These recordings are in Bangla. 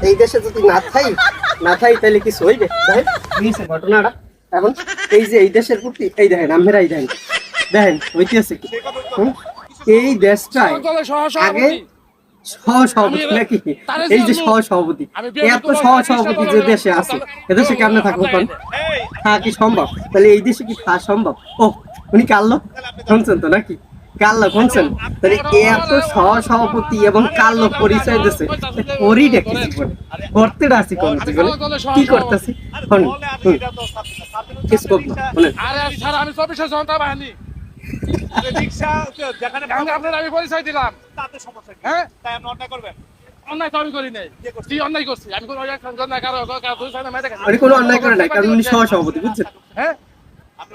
এই দেশে যদি না থাই তাহলে কিছু হইবে ঘটনাটা। এখন এই যে এই দেশের প্রতি এই দেখেন আমরাই দেখেন হইতেছে কি এই দেশটায় আগে সহসভাপতি নাকি এই যে সহসভাপতি এত সহসভাপতি যে দেশে আছে এদেশে কেমনে থাকবো কোন কি সম্ভব? তাহলে এই দেশে কি খাওয়া সম্ভব? ও উনি কাল্লো শুনছেন তো নাকি? কাল্লো শুনছেন? তাহলে এত সহসভাপতি এবং কাল্লো পরিচয় দিচ্ছে ওরই দেখেছি করতে আসি কোন জীবনে কি করতেছি আমি 24 ঘন্টা বাহিনী আমি পরিচয় দিলাম হ্যাঁ অন্যায় করবেন? অন্যায় তো আমি করি নাই। কি অন্যায় করছি? আমি কোনো অন্যায় করে নাই, কারণ উনি সহসভাপতি বুঝছেন। হ্যাঁ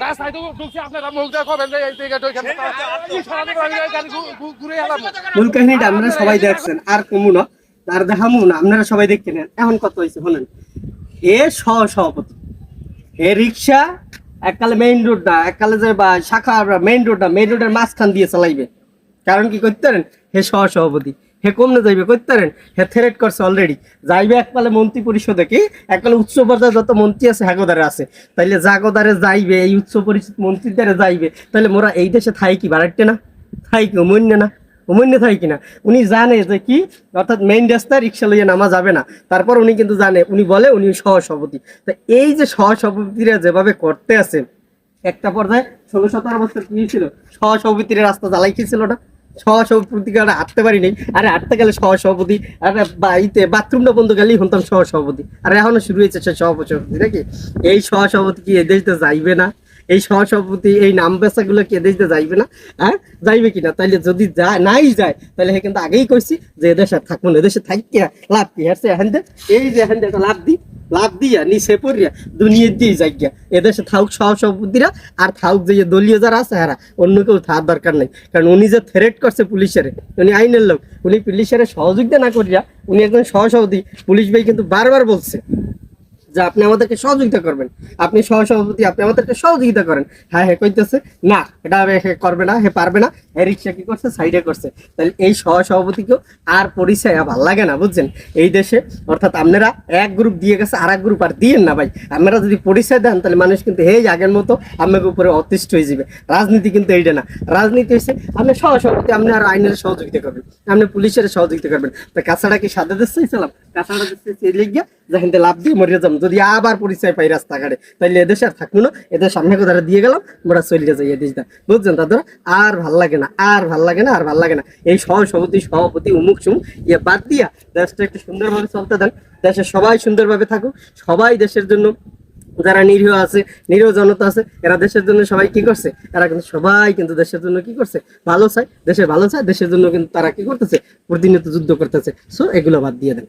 রাস্তায় তো ঢুকছি আপনারা মুখ দেখাবেন যে এই জায়গাটা ঘুরে এলাম। মূল কাহিনীটা আপনারা সবাই দেখছেন আর কমু না আর দেখামু না, আপনারা সবাই দেখতে নেন। এখন কত হয়েছে বলেন? হে সহসভাপতি, হে রিক্সা এককালে মেইন রোড না, এককালে যে বা শাখা মেইন রোডের মাঝখান দিয়ে চালাইবে। কারণ কি করতে পারেন? হে সহসভাপতি, হে কমনে যাইবে করতে পারেন? হে থ্রেট করছে অলরেডি যাইবে এককালে মন্ত্রী পরিষদে, কি এককালে উচ্চ পর্যায়ে যত মন্ত্রী আছে হাগোদারে আছে, তাইলে জাগোদারে যাইবে, এই উচ্চ পরিষদ মন্ত্রীদারে যাইবে। তাহলে মোরা এই দেশে থাই কি বাড়াইতে না থাই কি অমূল্য না অমূল্য থাই কিনা? উনি জানে যে কি অর্থাৎ মেইন রাস্তায় রিক্সা লইয়ে নামা যাবে না, তারপর উনি কিন্তু জানে, উনি বলে উনি সহসভাপতি। তো এই যে সহসভাপতিরা যেভাবে করতে আছে একটা পর্যায়ে 16-17 বছর কি ছিল সহসভাপতির রাস্তা জ্বালাই কি ছিল না? সহসভাপতিকে হাঁটতে পারিনি, আরে হাঁটতে গেলে সহসভাপতি, আরে বাড়িতে বাথরুমটা বন্ধ গেলেই হতাম সহসভাপতি। আর এখনো শুরু হয়েছে সে সহসভাপতি নাকি? এই সহসভাপতি কি এদেশ তো যাইবে না? এই সহসভাপতি এই নাম বেচাগুলো কি এদেশ তো যাইবে না? হ্যাঁ যাইবে কিনা? তাইলে যদি নাই যায় তাহলে হে কিন্তু আগেই কইছি যে এদেশে থাকবো না, এদেশে থাকিয়া লাভ কি? হ্যাঁ এখান এই যে এখান একটা লাভ দিয়া নিচে পড়িয়া দুনিয়া দিয়ে যাই গিয়া এদেশে থাকুক সহসভাপতিরা, আর থাকুক যে দলীয় যারা আছে হারা, অন্য কেউ থাকার দরকার নেই। কারণ উনি যে থ্রেট করছে পুলিশের, উনি আইনের লোক, উনি পুলিশের সহযোগিতা না করিয়া উনি একজন সহসভাপতি। পুলিশ ভাই কিন্তু বারবার বলছে যে আপনি আমাদেরকে সহযোগিতা করবেন, আপনি সহসভাপতি, আপনি আমাদেরকে সহযোগিতা করেন। হ্যাঁ হে কইতেছে না, এটা হে করবে না, হে পারবে না, হে রিক্সা কি করছে সাইডে করছে। তাহলে এই সহসভাপতিকেও আর পরিচয় ভাল লাগে না বুঝছেন এই দেশে। অর্থাৎ আপনারা এক গ্রুপ দিয়ে গেছে আর এক গ্রুপ আর দিয়েন না ভাই। আপনারা যদি পরিচয় দেন তাহলে মানুষ কিন্তু এই আগের মতো আপনাকে উপরে অতিষ্ঠ হয়ে যাবে। রাজনীতি কিন্তু এইটা না, রাজনীতি হচ্ছে আপনি সহসভাপতি, আপনি আর আইনের সহযোগিতা করবেন, আপনি পুলিশের সহযোগিতা করবেন। তো কাছাড়া কি সাদা দেশ চাইছিলাম? কাছাড়া দেশে লিখিয়া যেখান থেকে লাভ দিয়ে মরিয়া যাবো। যদি আবার পরিচয় পাই রাস্তাঘাটে তাইলে এদেশে আর থাকবো না, এদের সামনে কোথাও দিয়ে গেলাম মোরা চলিয়ে যাই এদেশটা বুঝছেন। তাদের আর ভাল লাগে না, আর ভাল লাগে না, আর ভাল লাগে না। এই সভাপতি উমুক সুমুক ইয়ে বাদ দিয়া দেশটা একটু সুন্দরভাবে চলতে দেন। দেশের সবাই সুন্দরভাবে থাকুক, সবাই দেশের জন্য, যারা নিরীহ আছে, নিরীহ জনতা আছে, এরা দেশের জন্য সবাই কি করছে? এরা কিন্তু সবাই কিন্তু দেশের জন্য কি করছে? ভালো চায়, দেশের ভালো চায়, দেশের জন্য কিন্তু তারা কি করতেছে? প্রতিনিয়ত যুদ্ধ করতেছে। সো এগুলো বাদ দিয়ে দেন।